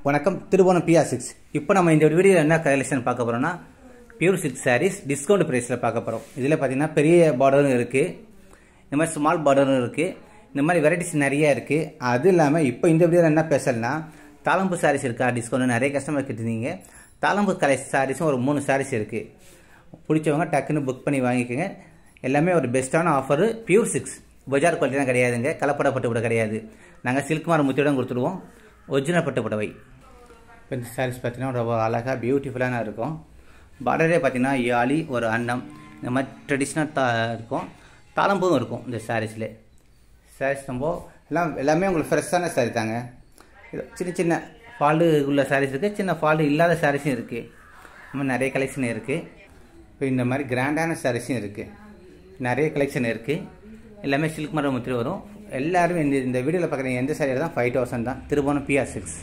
வணக்கம் திருவோணம் PR6. இப்போ நம்ம இந்த வீடியோவில் என்ன கலெக்ஷன் பார்க்க போகிறோம்னா பியூர் சில்க் சாரீஸ் டிஸ்கவுண்ட் ப்ரைஸில் பார்க்க போகிறோம். இதில் பார்த்தீங்கன்னா பெரிய பார்டரும் இருக்குது, இந்த மாதிரி ஸ்மால் பார்டரும் இருக்குது, இந்த மாதிரி வெரைட்டிஸ் நிறைய இருக்குது. அது இல்லாமல் இப்போ இந்த வீடியோவில் என்ன பேசலைன்னா தாளம்பு சாரீஸ் இருக்கா டிஸ்கவுண்ட் நிறைய கஸ்டமர் கேட்டிருந்தீங்க. தாளம்பு சாரீஸும் ஒரு 3 சாரீஸ் இருக்குது. பிடிச்சவங்க டக்குன்னு புக் பண்ணி வாங்கிக்கோங்க. எல்லாமே ஒரு பெஸ்ட்டான ஆஃபரு. பியூர் சில்க்ஸ் பஜார் குவாலிட்டி தான் கிடையாதுங்க, கலப்படப்பட்டு கூட கிடையாது. நாங்கள் சில்க் மார் முத்தியோட கொடுத்துடுவோம், ஒரிஜினல் பட்டு புடவை. இப்போ இந்த சாரீஸ் பார்த்தீங்கன்னா ரொம்ப அழகாக பியூட்டிஃபுல்லான இருக்கும். பார்டரே பார்த்தீங்கன்னா யாழி ஒரு அன்னம் இந்த மாதிரி ட்ரெடிஷ்னல் இருக்கும். தாளம்பூவும் இருக்கும் இந்த சாரீஸில். சாரீஸ் ரொம்ப எல்லாமே உங்களுக்கு ஃப்ரெஷ்ஷான சாரீ தாங்க. சின்ன சின்ன ஃபால்டு உள்ள சாரீஸ் இருக்குது, சின்ன ஃபால்டு இல்லாத சாரீஸும் இருக்குது. இந்த மாதிரி நிறைய கலெக்ஷன் இருக்குது. இப்போ இந்த மாதிரி கிராண்டான சாரீஸும் இருக்குது, நிறைய கலெக்ஷன் இருக்குது. எல்லாமே சில்க் மரம் முத்திரை வரும். எல்லாரும் இந்த வீடியோவில் பார்க்குறீங்க எந்த சாரீ தான் 5000 தான். திருவோணம் PR6.